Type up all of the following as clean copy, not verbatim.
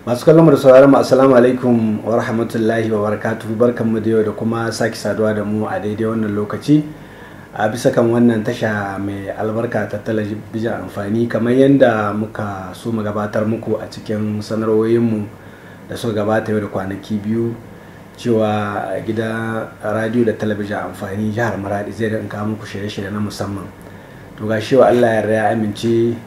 Masu kallon mu da sauraron mu assalamu alaikum wa rahmatullahi wa barakatuhu, barkanmu da yau da kuma sake saduwa da mu a daidai wannan lokaci a bisa kan wannan tasha mai albarka ta talabijin amfani, kamar yadda muka so mu gabatar muku a cikin sanarwoyinmu da suka gabata yau da kwanaki biyu cewa gidan radio da talabijin amfani jihar Maradi zai rinka muku shirye-shirye na musamman. To ga shi wa Allah ya amince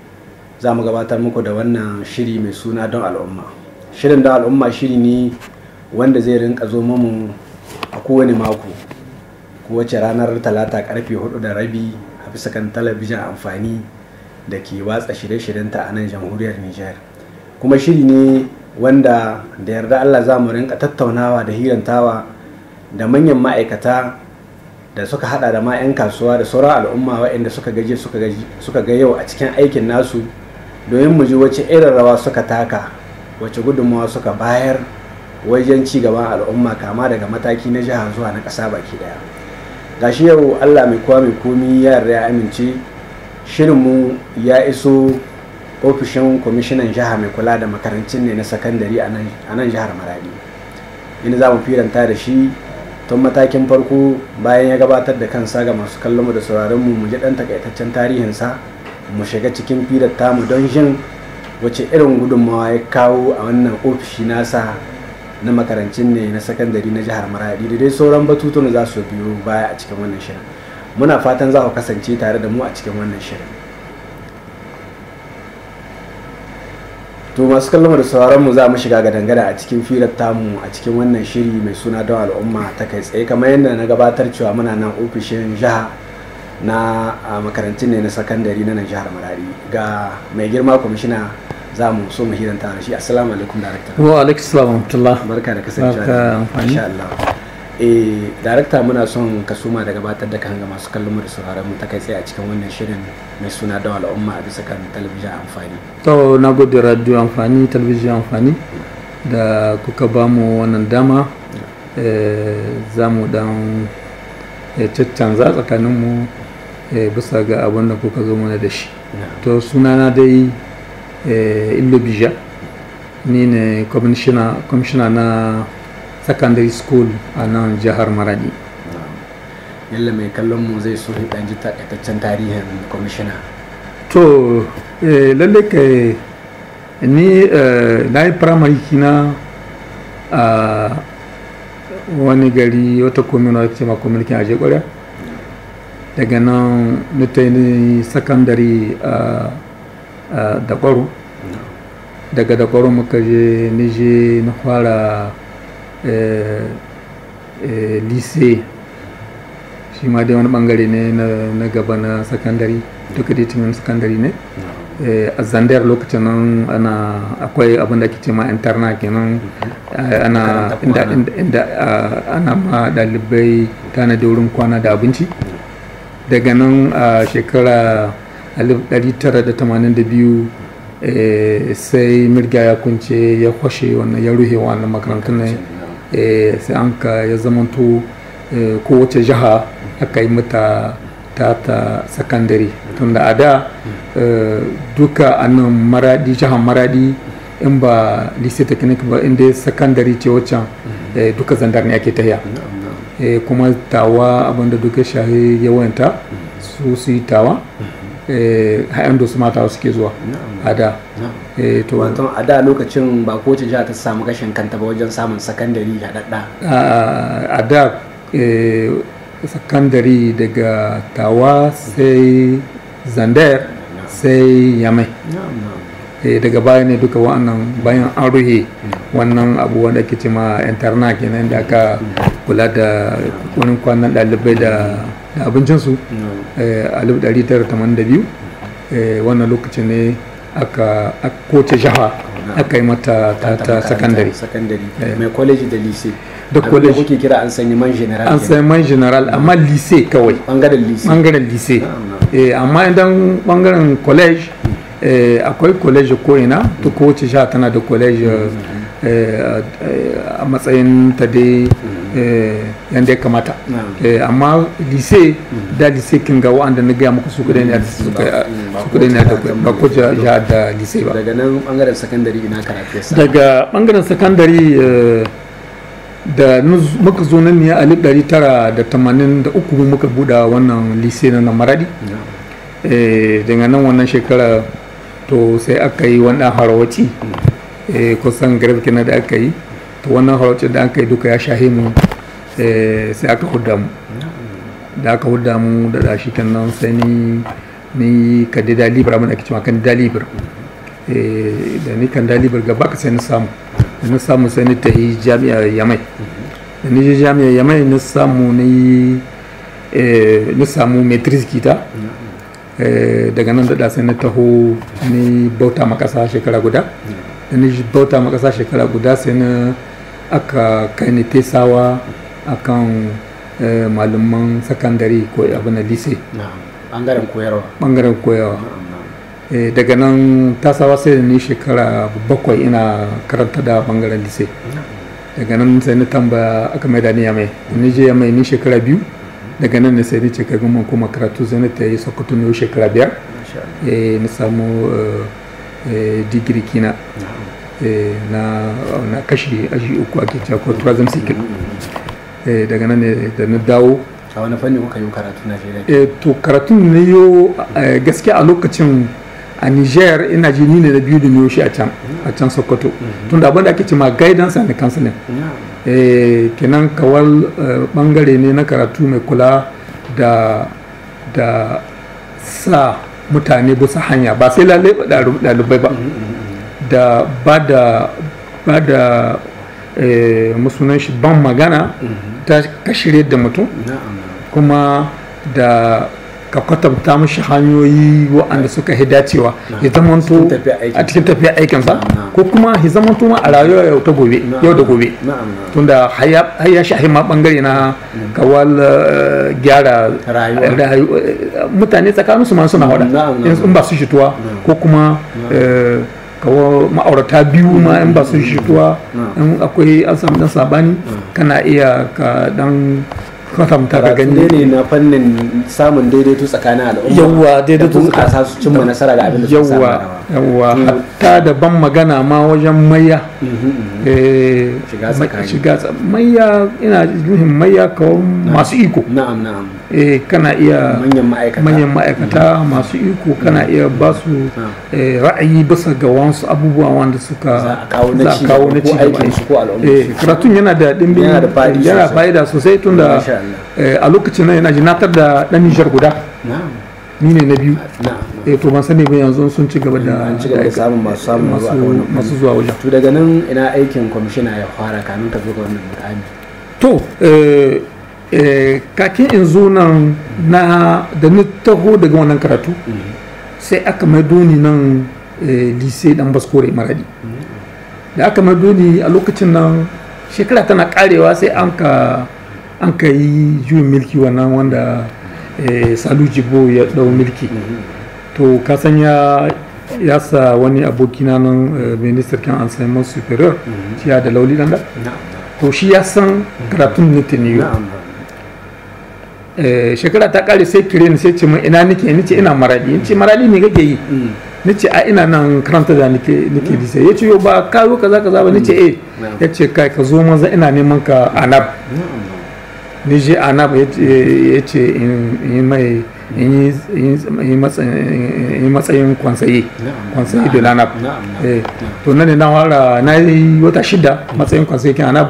za mu gabatar muku da wannan shiri mai suna don al'umma. Shirin don al'umma shiri ne wanda zai rinka zo mu a kowane mako, kowace ranar talata karfe 4:30 a bisa kan talabijin amfani da ke watsa shirye-shiryenta a nan jamhuriyar Nijar. Kuma shiri ne wanda da yarda Allah za mu rinka tattaunawa da hirantawa da manyan ma'aikata da suka hada da ma 'yan kasuwa da sauran al'umma waɗanda suka ga yau a cikin aikin nasu, domin mu ji wace irin rawa suka taka, wace gudunmawa suka bayar wajen ci gaban al'umma, kama daga mataki na jiha zuwa na ƙasa baki daya. Gashi yau Allah mai kowa mai komi ya yarda ya amince, shirinmu ya iso ofishin kwamishinan jiha mai kula da makarantun ne na sakandare a nan jihar Maradi, inda za mu firanta da shi tun matakin farko bayan ya gabatar da kansa ga masu kallon mu da sauraron mu ji dan takaitaccen tarihinsa, mu shiga cikin firar tamu don jin wace irin gudunmawa ya kawo a wannan ofishi nasa na makarantun ne na sakandare na jihar Maradi da dai sauran batutun za su biyo baya a cikin wannan shirin. Muna fatan za ku kasance tare da mu a cikin wannan shirin. To masu kallon da sauraron mu za mu shiga gadangada a cikin firar tamu a cikin wannan shiri mai suna don al'umma ta kai tsaye, kamar yadda na gabatar cewa muna nan ofishin jiha na makarantun ne na sakandare na nan jihar Maradi. Ga mai girma kwamishina za mu so mu hiranta da shi. Assalamu alaikum darakta. Wa alaikum salam wa rahmatullah. Barka da kasancewa. Insha Allah. Darakta, muna son ka suma da gabatar da kan ga masu kallon mu da sauraron mu ta kai tsaye a cikin wannan shirin mai suna don al'umma a bisa kan talabijin amfani. To na gode radio amfani, talabijin amfani da kuka ba mu wannan dama. Za mu dan caccanza tsakanin mu bisa ga abin da kuka zo mana da shi. To sunana dai Illo Bija, ni ne kwamishina na secondary school a nan jihar Maradi. Yalla mai kallon mu zai so dan ji takaitaccen tarihin kwamishina. To lalle kai ni na yi primary kina a wani gari, wata komuna ce ma komulkin aje kwarya. Daga nan na ta yi secondary da kwaro. Daga da kwaro muka je nije na fara lycée, shi ma dai wani bangare ne na gaba na secondary, duka dai cikin secondary ne. A Zandar lokacin nan akwai abin da ake ce ma interna kenan, inda ana ma dalibai tana da wurin kwana da abinci. Daga nan a shekara 1982 sai mirga ya kunce ya kwashe wannan, ya ruhe wannan makarantar ne. Sai an ka ya zamanto kowace jiha aka yi mata ta sakandare, tunda a da duka a nan Maradi, jihar Maradi, in ba lycée technique ba, inda sakandare ce waccan duka Zandar ne ake tahiya. Kuma tawa abinda duka shahi yawanta su yi tawa, hayan da su mata suke zuwa a da. To wato a da lokacin ba kowace jiha ta samu gashin kanta ba wajen samun sakandare haɗaɗɗa. A da sakandare daga tawa sai Zandar sai Yamai. Daga baya ne duka wa'annan, bayan an ruhe wannan abu wanda ake ce ma interna kenan, da aka kula da wani kwanan ɗalibai da abincinsu a 1982. Wannan lokacin ne aka kowace jiha aka yi mata ta sakandare. Mai college da lycée. Da college kuke kira an sanya man general. An sanya man general, amma lycée kawai. Bangaren lycée. Amma idan bangaren college, akwai college ko ina, to kowace jiha tana da college a matsayin ta dai yanda ya kamata. Amma lise da lise kin ga wanda na gaya muku su kudai ne da ba ko ja da lise ba. Daga nan bangaren sakandare ina karatu yasa. Daga bangaren sakandare da muka zo nan ne a 1983 muka buɗa wannan lise na Maradi. Daga nan wannan shekara to sai aka yi wannan harawaci kusan garbi kenan da aka yi, to wannan harawaci da aka yi duka ya shahe mu, sai aka hudda mu da aka hudda mu da shi kenan sai ni kandida libre abin da ake cewa kandida libre, da ni kandida libre gaba ka sai na samu sai ni ta yi jami'ar Yamai, da ni je jami'ar Yamai na samu matrix kita. Daga nan da sai na taho ni bauta makasa shekara guda, da ni bauta makasa shekara guda sai na aka kai ni tesawa akan malaman sakandare ko abin da lise, bangaren koyarwa. Daga nan tasawa sai ni shekara 7 ina karanta da bangaren lise. Daga nan sai na tambaya aka mai da ni Yamai, ni je Yamai ni shekara 2. Daga nan ne sai ni ce kaga mun kuma karatu zai ta yi Sokoto ne shekara 5, na samu digiri kina na kashi aji 3 ake cewa ko tourism cycle. Daga nan ne da na dawo. A wani fanni kuka yi karatu na shi? To karatun ne yo gaskiya a lokacin a Niger ina ji ni ne na biyu da ne shi a can Sokoto, tunda abin da ake cewa guidance and counseling. Kenan kawal bangare ne na karatu mai kula da sa mutane bisa hanya, ba sai lalle ɗalibai ba, da ba da musunan shi ban magana ta kashire da mutum, kuma da ka kwatanta mashi hanyoyi waɗanda suka yi dacewa ya zamanto a cikin tafiya aikinsa, ko kuma ya zamanto ma a rayuwa yau da gobe, tunda ya shahi ma bangare na kawal gyara mutane tsakanin su ma suna hada in ba su shituwa, ko kuma kawo ma'aurata biyu ma in ba su shituwa, in akwai an samu dan sabani kana iya ka dan kwatanta ka gani ne na fannin samun daidaito tsakanin al'umma. Yawwa, daidaito tsakanin su cimma nasara ga abin da suka samu. Yawwa, hatta da ban magana ma wajen mayya. Shiga mayya, ina nuhin mayya kawo masu iko. Na'am. Kana iya manyan ma'aikata masu iko, kana iya ba su ra'ayi bisa ga wasu abubuwa wanda suka za a kawo na ci gaba. Karatun yana da dimbin yana fa'ida sosai, tunda a lokacin nan yana jinatar da ɗan Nijar guda, ni ne na biyu. To ban sani ba yanzu sun ci gaba da samun masu zuwa wajen. To daga nan ina aikin kwamishina ya fara kamin ka zo ga wannan mukami? To kakin in zo nan da ni taho daga wannan karatu, sai aka maido ni nan lise dan Baskore Maradi. Da aka maido ni a lokacin nan shekara tana karewa, sai an ka yi juyin milki wannan wanda Salu Jibo ya dau milki. To kasan ya sa wani abokina nan minister kan enseignement superior, ciya da Lauli Danda, to shi ya san karatun nitiniyo. Shekara ta kare sai kire ni sai ce min ina nike, ni ce ina Maradi, ni ce Maradi me kake yi? Ni ce a ina nan karanta da nike lise. Ya ce yo ba kayo kaza ba, ni ce ya ce kai ka zo maza ina neman ka Anab. Ni je Anab ya ce in yi matsayin kwansaye da lanab. To nan ne na fara, na yi wata 6 matsayin kwansaye kin Anab,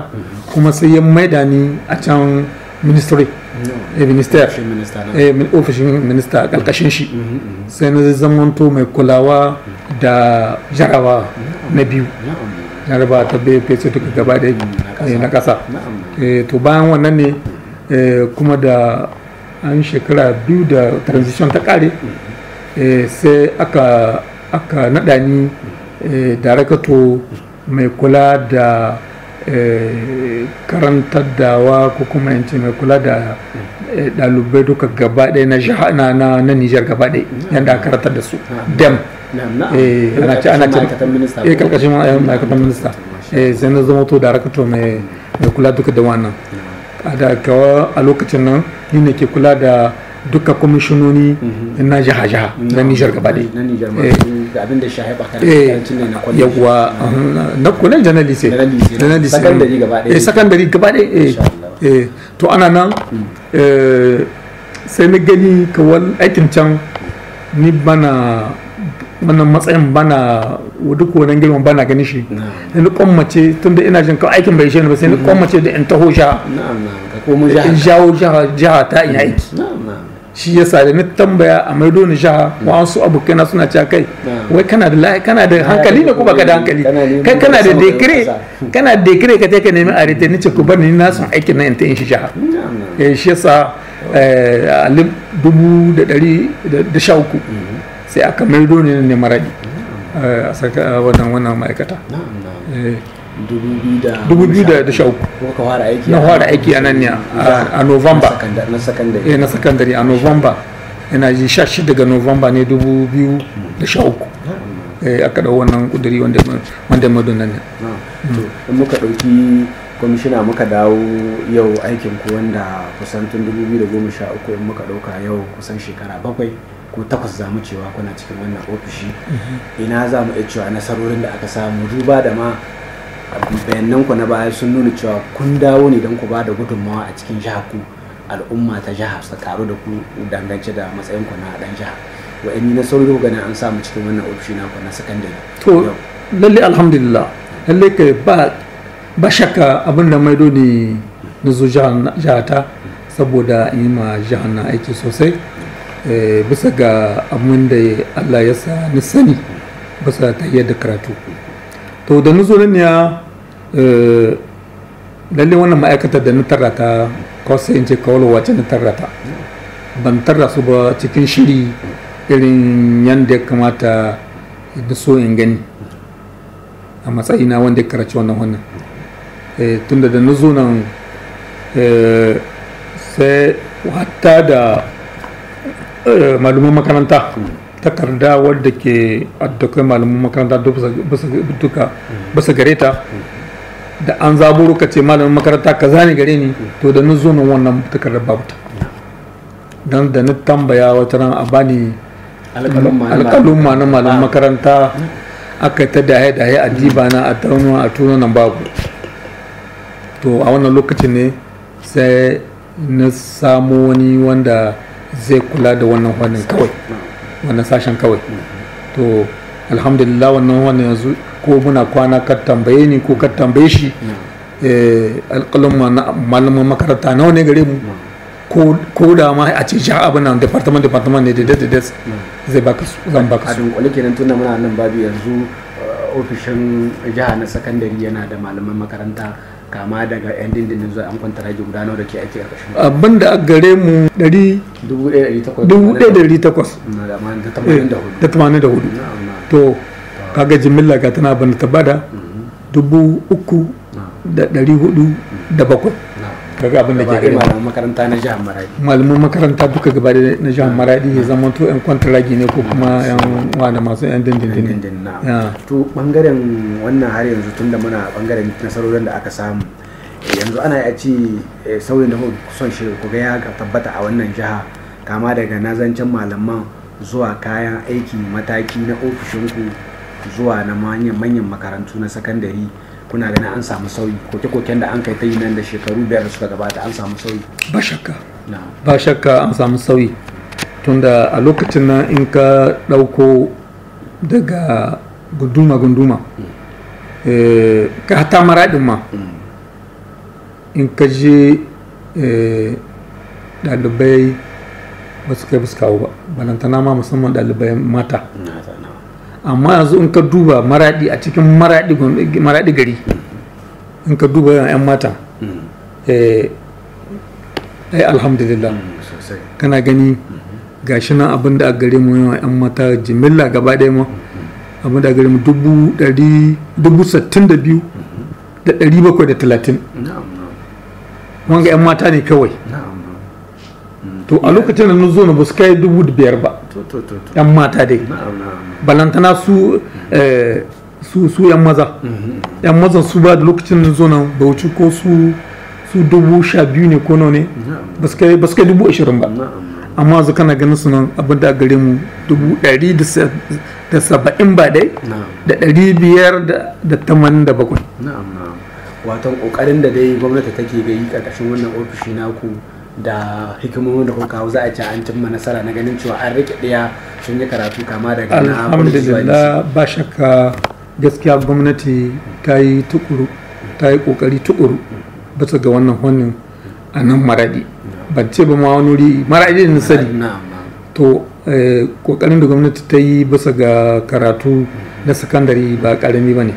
kuma sai ya maida ni a can ministry, ofishin minista karkashin shi, sai na zamanto mai kulawa da jarawa na biyu, jaraba ta BPC duka gaba da na kasa. To bayan wannan ne kuma da an shekara 2 da transition ta kare, sai aka naɗa ni darakato mai kula da karantar dawa, ko kuma yance mai kula da ɗalibai duka gaba ɗaya na Nijar gaba ɗaya, yadda aka karantar da su dem. Ana ce karkashin ma'aikatan minista. Sai na zama to darakato mai kula duka da wannan. a lokacin nan ni ne ke kula da duka kwamishinoni na jiha-jiha na Nijar gaba ɗaya. Na Nijar ma da abin da shahe bakarancin ne na kwallon. Yawwa na kwallon na lise. Na lise. Sakandari gaba ɗaya. Sakandari gaba ɗaya. To ana nan sai na gani kawal aikin can ni bana wannan matsayin bana duk wannan girman bana gani shi. Sai ni kwammace tun da ina jin kawai aikin bai shi ba sai ni kwammace da in taho jiha. In jawo jiha ta in aiki. Shi yasa da na tambaya a maido ni jiha wasu abokaina suna cewa kai wai kana da hankali ne ko baka da hankali kai kana da dekire ka take nemi a rete ni ce ku bar ni na son aikin nan in shi jiha. Shi yasa a 2013 sai aka maido ni ne Maradi a saka wannan ma'aikata. 2013 na fara aiki a nan ne a November na sakandare a November yana ji 16 ga November ne 2013 aka dau wannan kuduri wanda madunan ne. In muka dauki kwamishina muka dawo yau aikin ku wanda kusan tun 2013 in muka dauka yau kusan shekara 7 ko 8 zamu cewa kuna cikin wannan ofishi, ina za mu iya cewa nasarorin da aka samu duba da ma bayanan ku na baya sun nuna cewa kun dawo ne don ku ba da gudunmawa a cikin jihar ku, al'umma ta jihar su karu da ku dangance da matsayin ku na dan jihar. Wa'anni nasarori ku gani an samu cikin wannan ofishi na ku na sakandare? To lalle alhamdulillah, lalle kai ba shakka abin da maido ne na zo jihar ta saboda in yi ma jihar na aiki sosai bisa ga abin da Allah ya sa ni sani bisa ta yadda karatu. To da na zo nan ya lalle wannan ma'aikatar da na tarrata kawai sai in ce kawai wace na tarrata ban tarra su ba cikin shiri irin yadda ya kamata da so in gani a matsayina wanda ya karaci wannan tunda da na zo nan sai hatta da malaman makaranta takarda wadda ke addakai malaman makaranta bisa gare ta da an zaburo ka ce malamin makaranta ka zane gare ni to da na zo nan wannan takardar babu ta don da na tambaya wata ran a bani alƙalumma na malamin makaranta aka ta daye a diba na a tauna a tuna nan babu. To a wannan lokacin ne sai na samu wani wanda zai kula da wannan kawai wannan sashen kawai. To alhamdulillah wannan yanzu ko muna kwana ka tambaye ni ko ka tambaye shi alƙalin malaman makaranta nawa ne gare mu ko da ma a ce ja abin nan department ne da zai baka zan baka su. A dunkule kenan tunda muna nan babu yanzu ofishin jiha na sakandare yana da malaman makaranta kama daga yan dindindin zuwa an kwanta rage guda nawa da ke aiki a ƙarshen abin da aka gare mu 1,884 to kaga jimilla ga tana bana ta bada 3,407 kaga abin da ke gare malaman makaranta na jihar Maradi, malaman makaranta duka gaba na jihar Maradi ya zama to yan kwantaragi ne ko kuma yan wanda masu yan dindindin. To bangaren wannan har yanzu tunda muna bangaren nasarorin da aka samu yanzu ana ya ci sauyin da son shi ku ga ya tabbata a wannan jiha kama daga nazancen malaman zuwa kayan aiki mataki na ofishinku zuwa na manyan makarantu na sakandare, kuna ganin an samu sauyi koke-koken da an kai ta yi nan da shekaru 5 da suka gabata an samu sauyi? Ba shakka an samu sauyi tunda a lokacin nan in ka ɗauko daga gunduma ka hata Maradin ma in ka je ɗalibai ba su kai ba su kawo ba balantana ma musamman ɗalibai mata. Amma yanzu in ka duba Maradi a cikin Maradi gari in ka duba yan mata alhamdulillah kana gani gashi nan abin da a gare mu yawan yan mata jimilla gaba ɗaya ma abin da a gare mu 62,730 wanga yan mata ne kawai. To a lokacin da zo na ba su kai 5,000 ba yan mata dai balantana su yan maza su ba da lokacin da zo na bauchi ko su su 12,000 ne ko ne ba su kai 20,000 ba, amma yanzu kana ganin su nan abin da gare mu 170 ba dai da 587. Watan kokarin da dai gwamnati take ga yi karkashin wannan ofishi naku da hikimomin da kuka kawo za a ce an cimma nasara na ganin cewa an rike ɗaya sun yi karatu kama daga na alhamdulillah. Ba shakka gaskiya gwamnati ta yi kokari tukuru bisa ga wannan fannin a nan Maradi, ban ce ba ma wani wuri Maradi da sani. To kokarin da gwamnati ta yi bisa ga karatu na sakandare ba karami ba ne,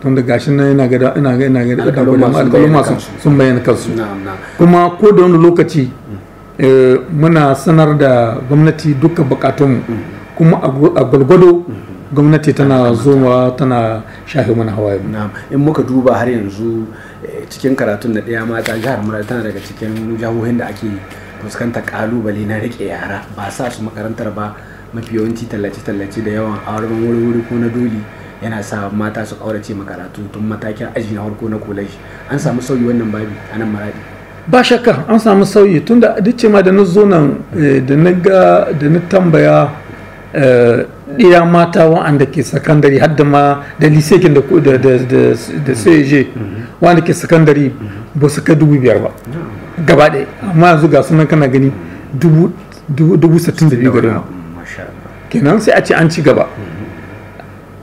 tun da gashin nan ina ga alƙaluma sun bayyana kansu, kuma ko da wani lokaci muna sanar da gwamnati duka bukatunmu, kuma a gwalgwado gwamnati tana zuwa tana shafe mana hawaye. In muka duba har yanzu cikin karatun da ɗaya mata, jihar Maradi tana daga cikin jihohin da ake fuskantar kalubale na rike yara, ba sa su makarantar ba, mafi yawanci tallace-tallace da yawan auren wuri-wuri ko na doli yana sa mata su kaurace makaratu tun matakin aji na farko na college. An samu sauyi wannan babi a nan Maradi? Ba shakka an samu sauyi, tunda duk ce ma da na zo nan da na tambaya ɗiya mata wa'anda ke sakandare har da ma da lisekin da CAG wa'anda ke sakandare ba su ka 5,000 ba gaba ɗaya, amma yanzu ga sunan kana gani 62,000 gare mu, kenan sai a ce an ci gaba.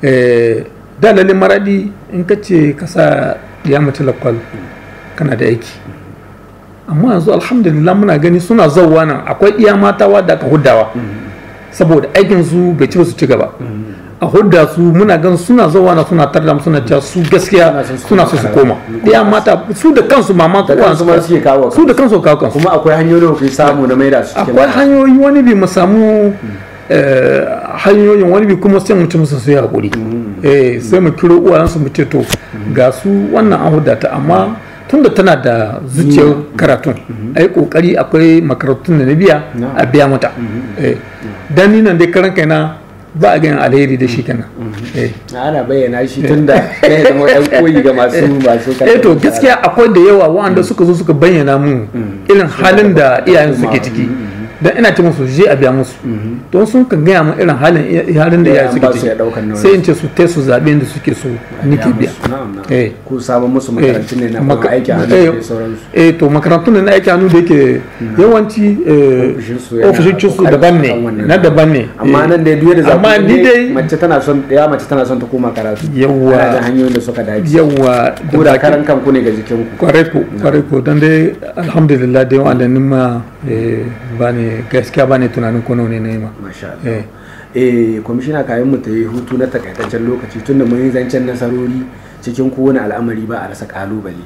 Da lalle Maradi in ka ce ka sa ya mace lakwal kana da aiki, amma yanzu alhamdulillah muna gani suna zauwa nan, akwai iya mata wadda aka huddawa saboda aikin su bai ci ba su ci gaba, a hudda su muna gan suna zauwa na suna tarda suna cewa su gaskiya suna so su koma. Iya mata su da kansu mama su da kansu kawo kansu, kuma akwai hanyoyi da kuke samu na maida su cikin, akwai hanyoyi, wani bi mu samu hanyoyin, wani bi kuma sai mu ci musu su yi haƙuri, sai mu kiro uwayensu mu ce to ga su wannan an hudda ta, amma tunda tana da zuciyar karatun a yi ƙoƙari, akwai makarantun da na biya a biya mata. Dan ni nan dai karan kaina ba a ganin alheri da shi kenan. Ana bayyana shi tun da ya zama ɗan koyi ga masu to gaskiya akwai da yawa wa'anda suka zo suka bayyana mun irin halin da iyayen suke ciki, dan ina ce musu je a biya musu, don sun kan gaya mun irin halin da iyayen suke ciki, sai in ce su tai su zaɓe da suke so nike biya. Ku sabon musu makarantun ne na aiki hannu da sauransu? To makarantun ne na aiki hannu da yake yawanci ofishinsu daban ne, na daban ne. Amma nan dai duk da zaɓi mace tana son ta koma karatu, yawa ana da hanyoyin da suka dace, yawa ko da karan kanku ne ga jikinku. Kwarai ko don dai alhamdulillah da yawa da nima ba ne gaskiya ba ne tunanin kono ne na yi ma. Kwamishina, kayan mu ta yi hutu na takaitaccen lokaci, tunda mun yi zancen nasarori cikin kowane al'amari ba a rasa kalubale.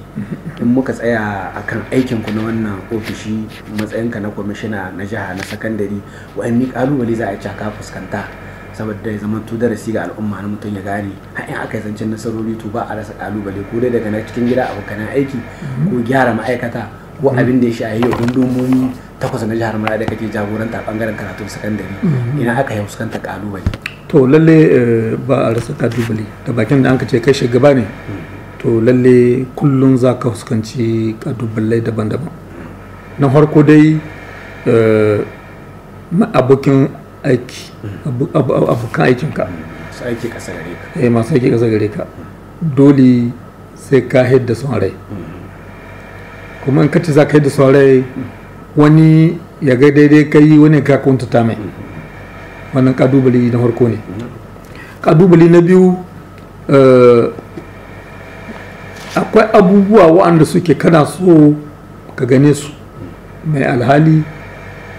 In muka tsaya akan aikin ku na wannan ofishi, matsayinka na kwamishina na jiha na sakandare, wa'anni kalubale za a ci ka fuskanta saboda ya zama to darasi ga al'umma na mutum ya gane har in aka yi zancen nasarori to ba a rasa kalubale, ko dai daga na cikin gida abokanan aiki ko gyara ma'aikata ko abin da ya shahi yau gundumomi 8 na jihar Maradi da kake jagoranta bangaren karatun sakandare, ina aka yi fuskanta kalubale? To lalle ba a rasa kalubale, da bakin da anka ce kai shugaba ne, to lalle kullum za ka fuskanci kalubale daban-daban. Na farko dai abokin aiki, abokan aikinka, masu aiki ƙasa gare ka, masu aiki ƙasa gare ka, dole sai ka hidda son rai, kuma in kace za ka hidda son rai wani ya ga daidai kai, wani ka kuntata mai, wannan kalubale na farko ne. Kalubale na biyu, akwai abubuwa waɗanda suke kana so ka gane su mai alhali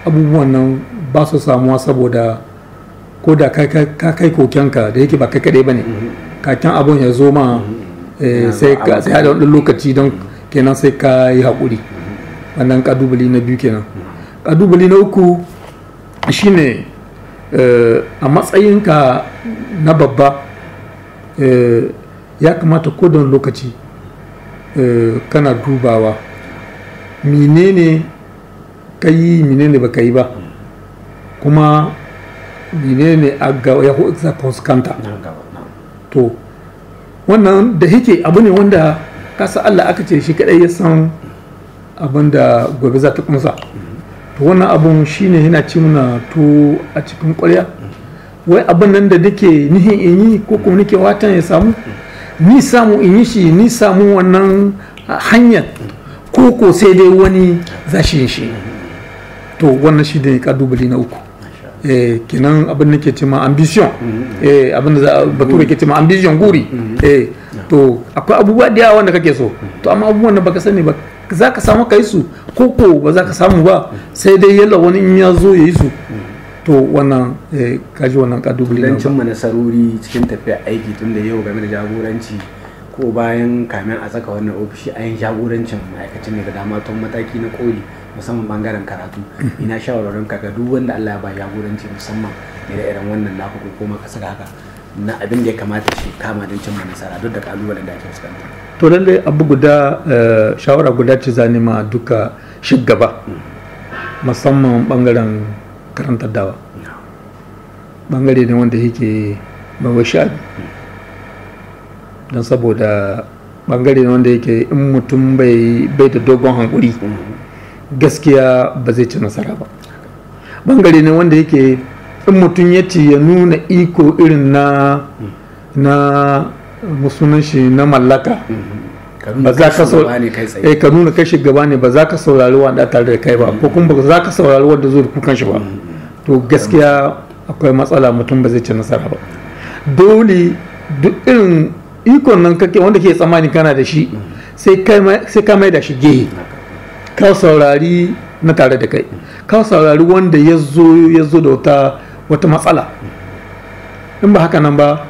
abubuwan nan ba su samuwa saboda ko da ka kai kokenka da yake ba kai kaɗai ba ne, kakin abun ya zo ma sai da wani lokaci, don kenan sai ka yi haƙuri. Wannan kalubale na biyu kenan. Kalubale na uku shine a matsayinka na babba ya kamata ko da lokaci kana dubawa menene ka yi, menene ba ka yi ba, kuma menene ya fuskanta. To wannan da yake abu ne wanda kasa Allah aka ce shi kadai ya san abin da gobe za ta kumsa. To wannan abun shine yana ci muna to a cikin ƙwarya, wai abin nan da nake nihin in yi ko kuma nake watan ya samu, ni samu in yi shi, ni samu wannan hanyar ko sai dai wani za shi yin shi. To wannan shi ne kalubale na uku. Kenan abin da ke ce ma ambition, abin da bature ke ce ma ambition, guri. To akwai abubuwa da yawa wanda kake so, to amma abubuwan da baka sani ba za ka samu ka yi su ko ba za ka samu ba, sai dai yalla wani in ya zo ya yi su. To wannan kaji wannan kalubale don cimma nasarori cikin tafiya aiki, tun da yau game da jagoranci ko bayan kamin a saka wannan ofishi a yin jagorancin ma'aikacin ne da dama tun mataki na koli, musamman bangaren karatu. Ina shawarwarin ka ga duk wanda Allah ya ba jagoranci, musamman da irin wannan na ko kuma ka saka haka na abin da ya kamata shi kama don cimma nasara duk da kalubalen da ake fuskanta. To lalle abu guda, shawara guda ce zani ma duka shugaba, musamman bangaren karantar dawa. Bangare ne wanda yake bawa sha'ani, don saboda bangare ne wanda yake in mutum bai da dogon hankuri gaskiya ba zai ci nasara ba. Bangare ne wanda yake in mutum ya ci ya nuna iko irin na musunan shi na mallaka, ba za ka nuna kai shugaba ne, ba za ka saurari wanda tare da kai ba, ko kuma ba za ka saurari wanda zo da kukan shi ba. To gaskiya akwai matsala, mutum ba zai ci nasara ba. Dole duk irin ikon nan kake wanda ke tsammani kana da shi, sai ka mai da shi gehe, ka saurari na tare da kai, ka saurari wanda ya zo da wata matsala. In ba haka nan ba,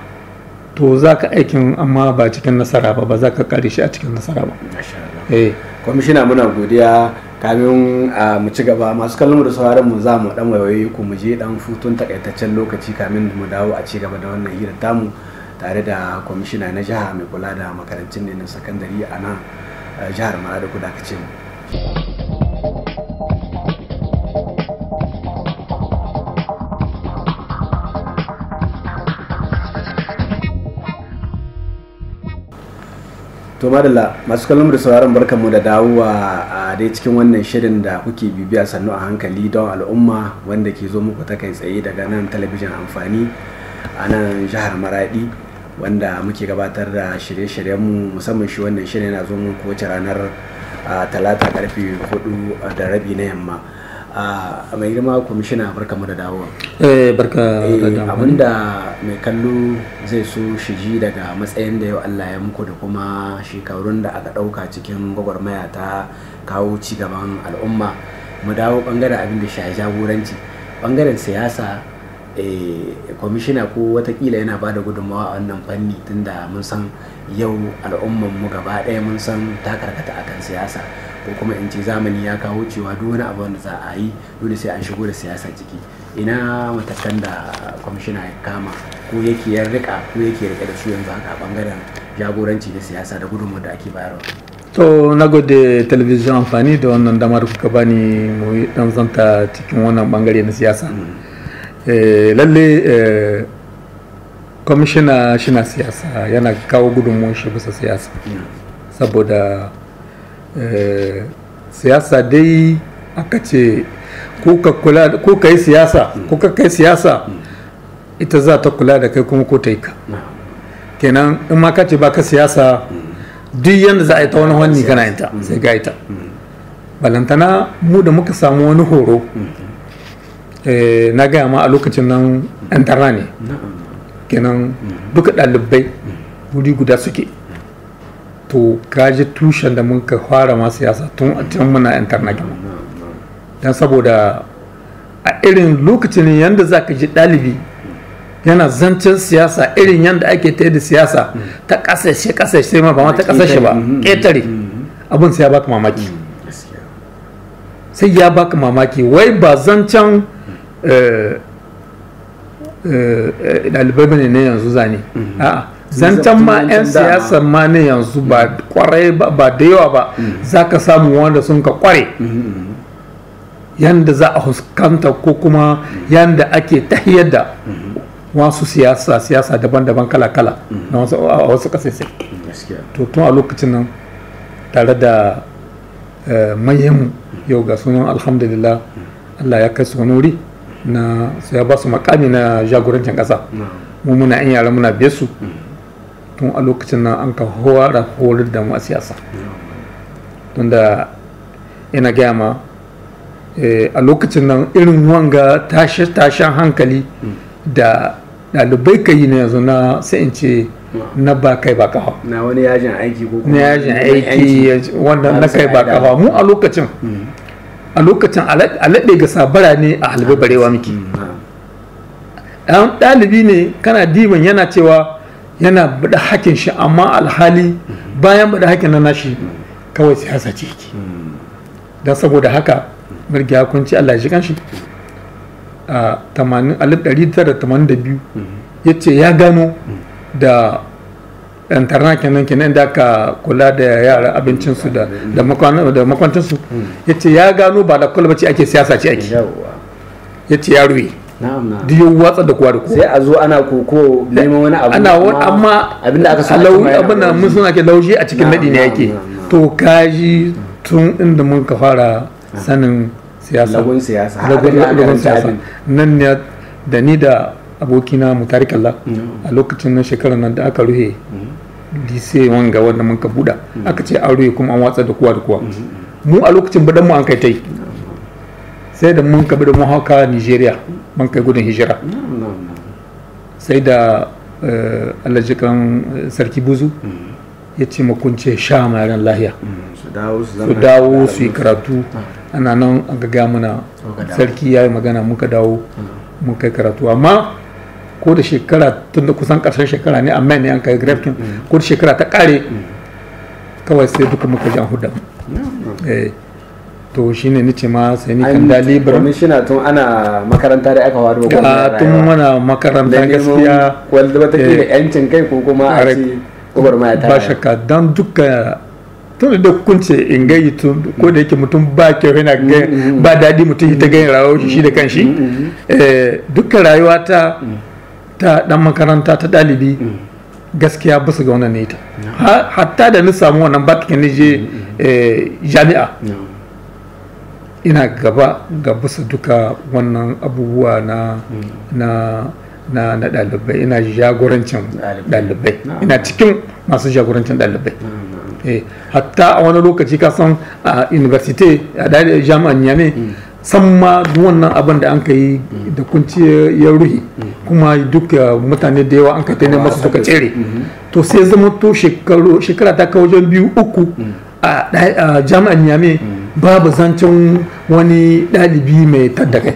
to za ka aikin amma ba cikin nasara ba za ka kare shi a cikin nasara ba. Kwamishina, muna godiya. Kamin mu ci gaba, masu kallon da sauraron mu za mu dan wayoyi ku mu je dan futun takaitaccen lokaci kamin mu dawo a ci gaba da wannan hira tamu tare da kwamishina na jiha mai kula da makarantun ne na sakandare a nan jihar Maradi. Ku dakace mu. To madalla, masu kallon da sauraron barkanmu da dawowa a dai cikin wannan shirin da kuke bibiya sannu a hankali don al'umma, wanda ke zo muku ta kai tsaye daga nan talabijin Amfani a nan jihar Maradi, wanda muke gabatar da shirye-shiryenmu. Musamman shi wannan shirin yana zo muku wace ranar talata karfe 4:30 na yamma. Mai girma kwamishina, barkamu da dawowa. Barka da dawowa. Abinda mai kallo zai so shi ji daga matsayin da yau Allah ya muku da kuma shekarun da aka ɗauka cikin gwagwarmaya ta kawo ci gaban al'umma, mu dawo bangaren abin da shi jagoranci, bangaren siyasa. Kwamishina ko watakila yana ba da gudunmawa a wannan fanni, tunda mun san yau al'umman mu gaba ɗaya mun san ta karkata akan siyasa, ko kuma in ce zamani ya kawo cewa duk wani abu wanda za a yi dole sai an shigo da siyasa ciki. Ina matakan da kwamishina ya kama ko yake ya rika ko yake rike da su yanzu haka a bangaren jagoranci da siyasa da gudunmawar da ake bayarwa? To na gode talabijin Amfani da wannan damar kuka bani mu dan zanta cikin wannan bangare na siyasa. Lalle kwamishina shi na siyasa, yana kawo gudunmuwan shi bisa siyasa, saboda siyasa dai aka ce ko ka yi siyasa ko ka kai siyasa, ita za ta kula da kai kuma ko ta yi ka. Kenan in ma ka ce ba ka siyasa, duk yadda za a yi ta wani hannu kana yin ta sai ga ita. Balantana mu da muka samu wani horo, na gaya ma a lokacin nan yan tara ne, kenan duka ɗalibai wuri guda suke. To kaji tushen da mun ka fara ma siyasa tun a can muna yan tarna gina, don saboda a irin lokacin yadda za ka ji ɗalibi yana zancen siyasa, irin yadda ake ta da siyasa ta ƙasashe ma ba ma ta ƙasashe ba, ƙetare abin sai ya baka mamaki, sai ya baka mamaki. Wai ba zancen ɗalibai bane ne yanzu zane, a'a zancen ma 'yan siyasa ma ne yanzu ba kwarai ba da yawa ba, za ka samu wanda sun ka kware yanda za a huskanta ko kuma yanda ake tahiyar da wasu siyasa daban-daban kala-kala na wasu kasashe. To tun a lokacin nan tare da manyanmu yau ga sunan alhamdulillah Allah ya kai su wani wuri na sai ya ba su makami na jagorancin ƙasa mu muna in yara muna biye su tun a lokacin nan an ka horar da mu a siyasa tunda ina gaya ma a lokacin nan irin wanga tashen hankali da ɗalibai ka yi na yanzu na sai in ce na ba kai ba kafa na wani yajin aiki ko na yajin aiki wanda na kai ba kafa mu a lokacin alaɗe ga sabara ne a halbe barewa miki ɗalibi ne kana diban yana cewa yana bada hakin shi amma alhali bayan bada hakin na nashi kawai siyasa ce yake don saboda haka mirgiya kunci Allah shi kanshi a 1982 ya ce ya gano da internet kenan da aka kula da yara abincinsu da makwancinsu ya ce ya gano ba da kwalba ce ake siyasa ce ake ya ce ya ruwe duk yau watsa da kowa da kowa sai a zo ana koko neman wani abu amma abinda aka sa abin da mun suna ke laushi a cikin nadi ne yake to kaji tun inda mun ka fara sanin siyasa lagun siyasa nan ne da ni da abokina Mutarik Allah a lokacin nan shekarar nan da aka ruhe lise wanga wanda mun ka buɗa aka ce an ruhe kuma an watsa da kowa da kowa mu a lokacin badan mu an kai tai sai da mun ka bi da mu haka Nigeria mun kai gudun hijira sai da alajikan sarki buzu ya ce makunce sha mayaran lahiya su dawo su yi karatu ana nan an ga muna sarki ya yi magana muka dawo mun kai karatu amma ko da shekara tun da kusan karshen shekara ne amma ne an kai grafkin ko da shekara ta kare kawai sai duka muka ji an huda to shine ni ce ma sai ni kan da libar shina tun ana makaranta da aka wado ga tun mana makaranta gaskiya wanda ba take da yancin kai ko kuma a ce gwagwarmaya ta ba shakka dan duka tun da kunce in gayi tun ko da yake mutum ba kyau yana ba daɗi mutum ta gani rayuwar shi da kanshi dukkan rayuwa ta dan makaranta ta ɗalibi gaskiya ba su ga wannan ne ta hatta da ni samu wannan batikin ni je jami'a ina gaba ga bisa duka wannan abubuwa na ɗalibai ina jagorancin ɗalibai ina cikin masu jagorancin ɗalibai hatta a wani lokaci ka san a university a jami'an yame san ma wannan abin da an ka yi da kunci ya ruhi kuma duka mutane da yawa an ka ta masu suka tsere to sai zama to shekara ta kawo wajen 2-3 a jami'an yame babu zancen wani ɗalibi mai taddakai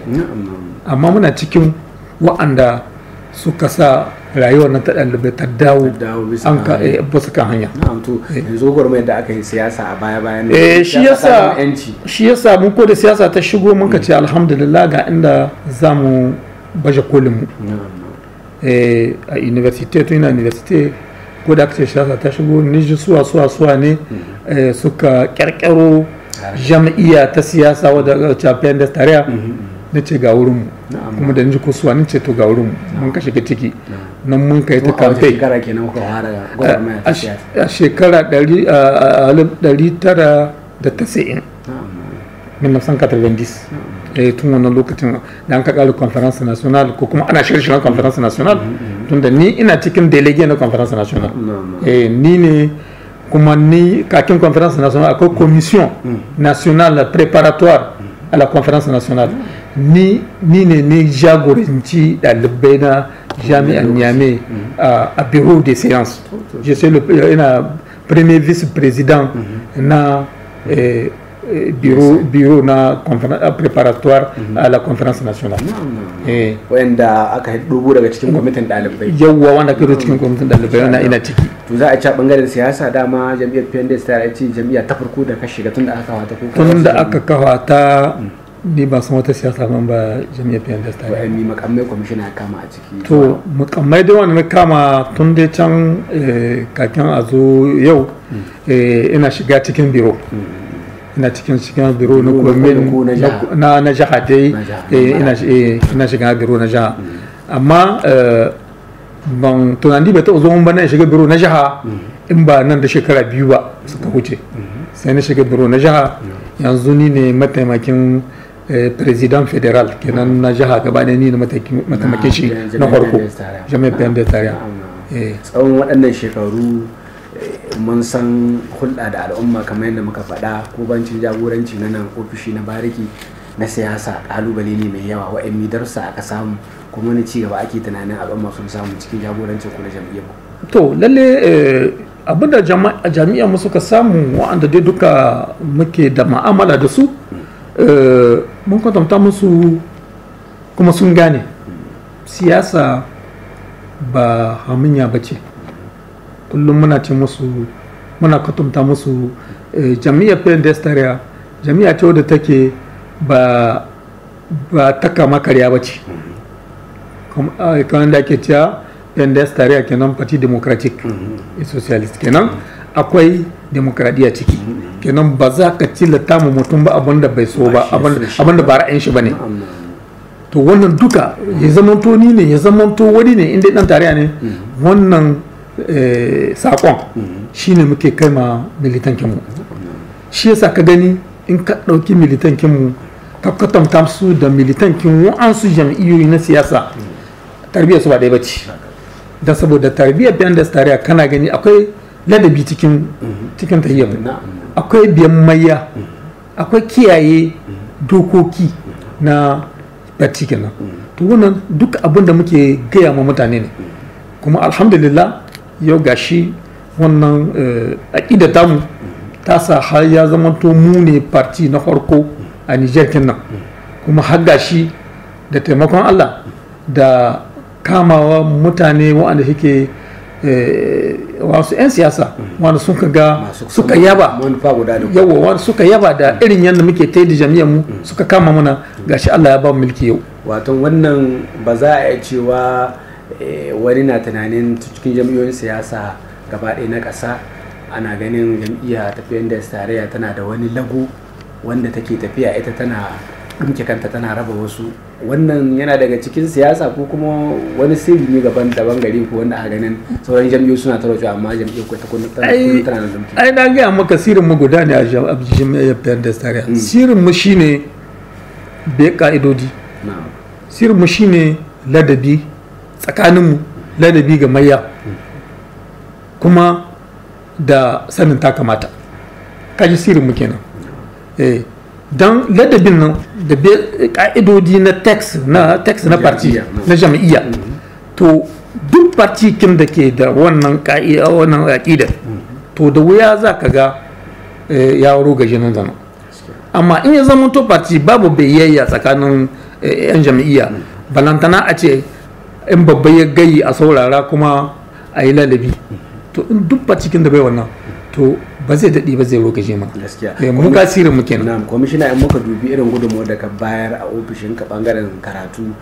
amma muna cikin wa'anda suka sa rayuwar nan ta ɗalibai ta dawo an ka basu kan hanya yanzu gwamnati da aka yi siyasa a baya-bayan shi yasa mun ko da siyasa ta shigo mun ka ce alhamdulillah ga inda za mu baje kolin mu a university to ina university ko da aka ce siyasa ta shigo ni ji suwa ne suka kyarkyaro jam'iyya ta siyasa wadda champion da tarayya na ce ga wurinmu kuma da ji kusuwa ni ce to ga wurinmu mun ka shiga ciki nan mun kai ta kamfe a shekara 1990 tun wannan lokacin da an ka ƙari conference national ko kuma ana shirye-shiryen conference national tun da ni ina cikin delegate na conference national ni ne kuma ni kakin conference national akwai commission nationale préparatoire à la conférence nationale ni ne jagoranci ɗalibai na jami'an Niamey a bureau de séance je suis le premier vice-président na bureau na préparatoire à la conférence nationale wanda aka dubu daga cikin kwamitin ɗalibai yawwa wanda aka cikin kwamitin ɗalibai wanda ina ciki to za a ci bangaren siyasa dama jam'iyyar PNDS ta ce jam'iyya ta farko da ka shiga tun da aka kawo ta tun da aka kawo ta ni ba san wata siyasa man ba jam'iyyar PNDS ta yi ni makamai kwamishina ya kama a ciki to makamai da wanda na kama tun dai can kakin a zo yau ina shiga cikin biro ina cikin biro na komin na jiha dai ina shiga biro na jiha amma ban tunani bai taɓa zo mun ba na shiga biro na jiha in ba nan da shekara 2 ba suka wuce sai na shiga biro na jiha. Yanzu ni ne mataimakin president federal kenan na jiha gaba da ni ne mataimakin shi na farko jami'ar PNDS tarayya. Tsawon waɗannan shekaru mun san hulɗa da al'umma kamar yadda muka faɗa, ko bancin jagoranci na nan ofishi na bariki na siyasa ƙalubale ne mai yawa, wa'in darsa aka samu kuma wani cigaba ake tunanin al'umma sun samu cikin jagorancin ku na jam'iyyar mu? To lalle abinda jami'a mu suka samu wa'anda dai duka muke da ma'amala da su, mun kwatanta musu kuma sun gane siyasa ba haminya ba ce. Kullum muna ce musu, muna kwatanta musu jami'ar PNDS tarayya jami'a ce wadda take ba ta kama karya ba ce, kamar da ake cewa PNDS tarayya kenan Party Democratic Socialist kenan akwai demokradiyya ciki, kenan ba za ka tilata mu mutum ba abin da bai so ba, abin da ba ra'ayin shi ba ne. To wannan duka ya zamanto ni ne, ya zamanto wani ne, inda dan tarayya ne, wannan sakon shi ne muke kai ma militankinmu. Shi yasa ka gani in ka ɗauki militankinmu ka kwatanta su da militankin wa'ansu jam'iyyoyi na siyasa, tarbiyyar su ba ɗaya ba ce. Don saboda tarbiyyar PNDS tarayya kana gani akwai ladabi cikin tahiyyar, akwai biyan mayya, akwai kiyaye dokoki na bacci kenan. To wannan duk abin da muke gaya ma mutane ne, kuma alhamdulillah yau gashi wannan aƙida tamu ta sa har ya zama to mu ne parti na farko a Niger kenan, kuma har gashi da taimakon Allah da kamawa mutane waɗanda suke wasu 'yan siyasa wanda suka ga suka yaba yawa wanda suka yaba da irin yadda muke ta da jami'ar mu suka kama mana, gashi Allah ya ba mu mulki yau. Wato wannan ba za a iya cewa wani na tunanin cikin jam'iyyoyin siyasa gaba ɗaya na ƙasa ana ganin jam'iyya ta PNDS tarayya tana da wani lago wanda take tafiya ita tana ɗumke kanta tana raba wasu, wannan yana daga cikin siyasa ko kuma wani sirri ne daban gari ko wanda aka ganin sauran jam'iyyu suna tarwace amma jam'iyyar ko ta tana da dumki? Ai na gaya maka sirrin mu guda ne a jam'iyyar PNDS tarayya. Sirrin mu shine bai ka'idodi, sirrin mu shine ladabi tsakanin mu, ladabi ga mayya kuma da sanin ta kamata. Kaji sirrin mu kenan. Don ladabin nan da ka'idodi na text na parti na jam'iyya, to duk parti kin da ke da wannan aƙida to da wuya za ka ga ya rogaje nan zama. Amma in ya zama to parti babu bayayya tsakanin 'yan jam'iyya, balantana a ce in babba ya gayi a saurara kuma a yi ladabi, to in duk parti kin da bai wannan to ba zai daɗi ba zai rokaje ma. Gaskiya mu gasirin mu kenan. Na'am, kwamishina, in muka dubi irin gudunmawar da ka bayar a ofishin ka bangaren karatu,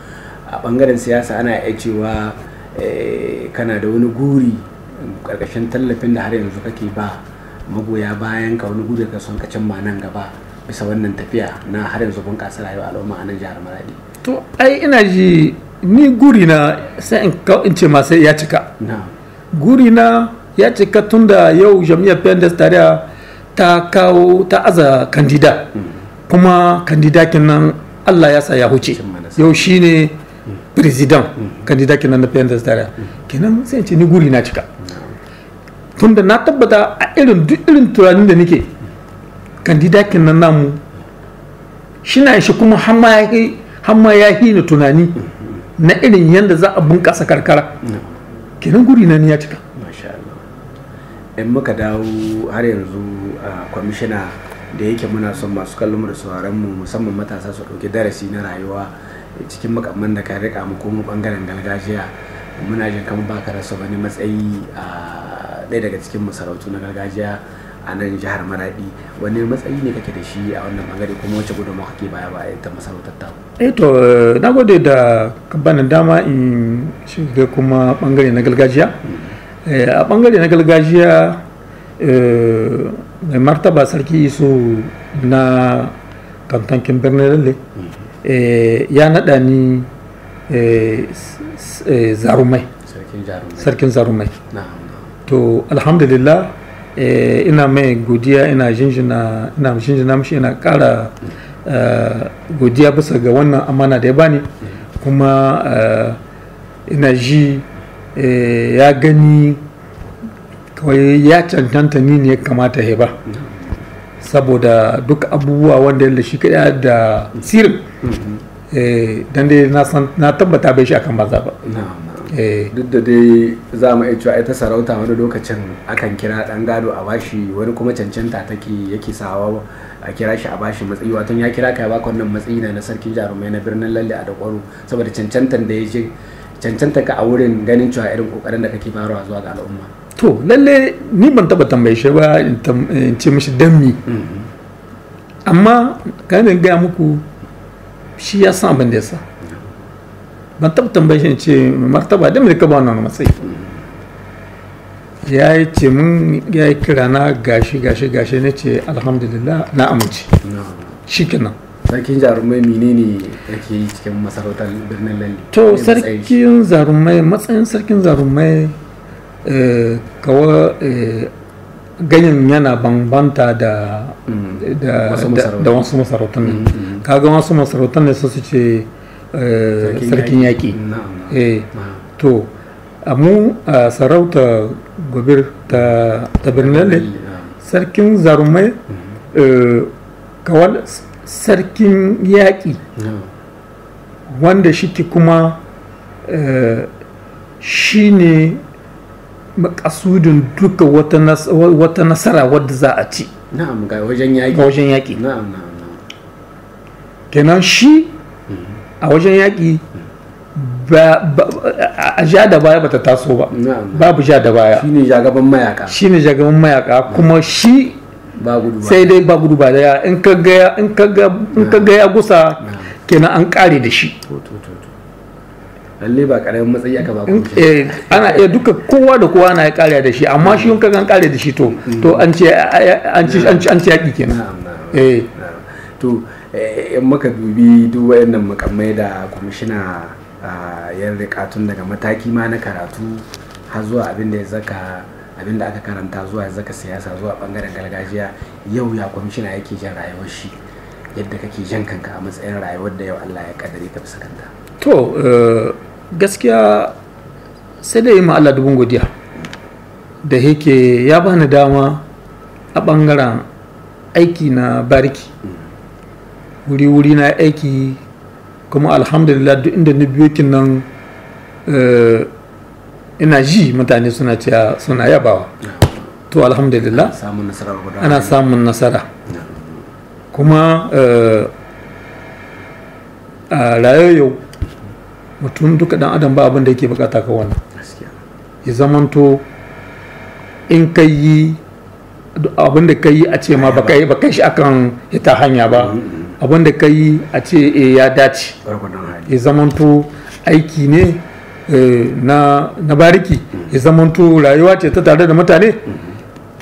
a bangaren siyasa ana iya cewa kana da wani guri karkashin tallafin da har yanzu kake ba magoya bayan ka, wani guri ka son ka cimma nan gaba bisa wannan tafiya na har yanzu bunƙasa rayuwar al'umma a nan jihar Maradi? To ai ina ji ni guri na sai in ce ma sai ya cika. Guri na ya cika tun da yau jami'ar PNDS tarayya ta kawo ta aza kandida, kuma kandida kenan Allah ya sa ya huce yau shine president kandida kenan na PNDS tarayya kenan, sai ce ni guri na cika tun da na tabbata a duk irin tunanin da nake kandida kenan namu shi na shi, kuma hamma ya yi ni tunani na irin yadda za a bunƙasa karkara, kenan guri na ni ya cika. In muka dawo har yanzu a kwamishina, da yake muna son masu kallon da sauraron mu musamman matasa su ɗauki darasi na rayuwa cikin makamman da ka rika mu ko mu bangaren gargajiya, muna jin kan baka rasa wani matsayi a ɗaya daga cikin masarautu na gargajiya a nan jihar Maradi. Wani matsayi ne kake da shi a wannan bangare, kuma wace gudunmawa kake baya ba ta masarautar ta? To na gode da ka bani dama in shiga kuma bangare na gargajiya. A bangare na gargajiya mai martaba sarki iso na kantankin birnin lalle ya naɗa ni zarumai, sarkin zarumai. To alhamdulillah ina mai godiya, ina jinjina mishi, ina kara godiya bisa ga wannan amana da ya bani, kuma ina ji ya gani kawai ya cancanta ni ne ya kamata ya ba, saboda duk abubuwa wanda ya shi kaɗa da sirri dan dai na tabbata bai shi akan maza ba. Duk da dai za mu iya cewa ita sarauta wani lokacin akan kira dan gado a bashi, wani kuma cancanta yake sawa a kira shi a bashi matsayi, wato ya kira ka ya baka wannan matsayi na sarkin jarumai na birnin Lalle a Dakwaro, saboda cancantan da ya je cancanta ka a wurin ganin cewa irin kokarin da kake farawa zuwa ga al'umma. To lalle ni ban taba tambaye shi ba in ce mishi dan mi, amma kanin gaya muku shi ya san abin da ya sa. Ban taba tambaye shi ce martaba dan me ka ba wannan matsayi, ya yi ce mun ya yi kira na gashi na ce alhamdulillah na amince, shikenan. Sarkin jarumai menene yake yi cikin masarautar birnin Lalle? To sarkin jarumai, matsayin sarkin jarumai kawa ganyen yana bambanta da wasu masarautar ne. Kaga wasu masarautar ne su ce sarkin yaƙi. To mu a sarauta gobir ta birnin Lalle, sarkin jarumai kawal sarkin yaƙi wanda shi kuma shi ne makasudin duka wata nasara wadda za a ci ga wajen yaƙi. Kenan shi a wajen yaƙi a ja da baya bata taso ba, babu ja da baya, shi ne jagaban mayaka kuma shi sai dai ba gudu ba daya, in ka ga ya gusa kenan an kare da shi. lalle ba karamin matsayi aka ba ku. Ana iya duka kowa da kowa na ya kare da shi, amma shi in ka ga an kare da shi to an ce yaƙi kenan. To in maka dubi duk wayannan makamai da kwamishina ya rika tun daga mataki ma na karatu har zuwa abin da aka karanta zuwa ya zaka siyasa zuwa bangaren gargajiya, yau ya kwamishina yake jan rayuwar shi, yadda kake jan kanka a matsayin rayuwar da yau Allah ya kaddare ka bisa kanta? To gaskiya sai da yi ma Allah dubin godiya da yake ya bani dama a bangaren aiki na bariki, wuri na aiki, kuma alhamdulillah duk inda na biyo kin nan ina ji mutane suna yabawa. To alhamdulillah ana samun nasara, kuma a rayuwar yau mutum duka dan adam ba abin da yake bukata ka wannan ya zamanto in ka yi abin da ka yi a ce ma ba kai shi akan ita hanya ba, abin da ka yi a ce ya dace, ya zamanto aiki ne na bariki, ya zamanto rayuwa ce ta tare da mutane,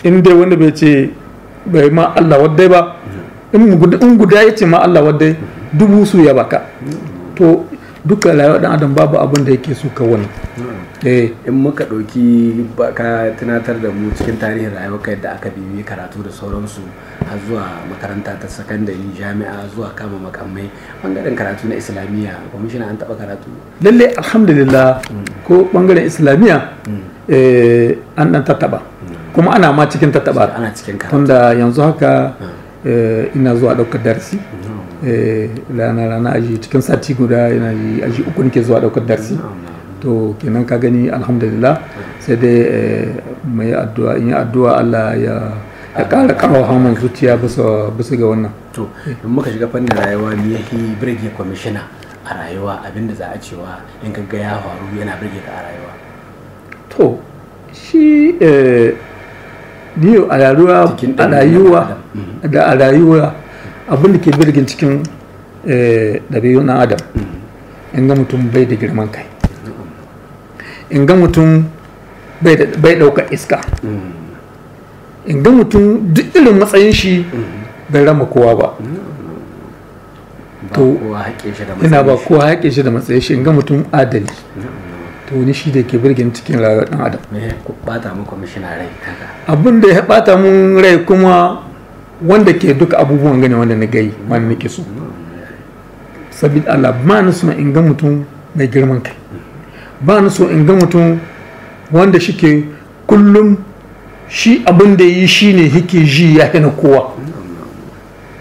in dai wanda bai ce bai ma Allah waddai ba, in guda ya ce ma Allah waddai dubu su ya baka. To duka rayuwa dan adam babu abin da yake so ka wani. In muka ɗauki ka tunatar da mu cikin tarihin rayuwa yadda aka bibi karatu da sauransu har zuwa makaranta ta sakandare, jami'a, zuwa kama makamai, bangaren karatu na islamiyya kwamishina an taɓa karatu? Lalle alhamdulillah ko bangaren islamiyya an ɗan tattaɓa, kuma ana ma cikin tattaɓa, tunda yanzu haka ina zuwa ɗaukar darasi rana aji cikin sati guda yana yi aji 3 nake zuwa ɗaukar darasi. To kenan ka gani alhamdulillah, sai dai mai addu'a, in yi addu'a Allah ya ƙara ƙarfa haman zuciya bisa ga wannan. To in muka shiga fannin rayuwa me yake birge kwamishina a rayuwa, abinda za a cewa in ka ga ya faru yana birge ka a rayuwa? To shi ni a rayuwa abin da ke birgin cikin ɗabi'un ɗan adam, in ga mutum bai da girman kai, in ga mutum bai ɗauka iska, in ga mutum duk irin matsayin shi bai rama kowa ba, to ina ba kowa haƙe shi da matsayin shi, in ga mutum adali, to ni shi da ke birgin cikin rayuwar dan adam. me ya bata mu kwamishina rai haka? Abin da ya bata mun rai kuma wanda ke duka abubuwan gane wanda na gai wanda nake so, sabida Allah ba ni so in ga mutum mai girman kai, ba ni so in ga mutum wanda shike kullum shi abin da yi shi ne yake ji ya hina kowa.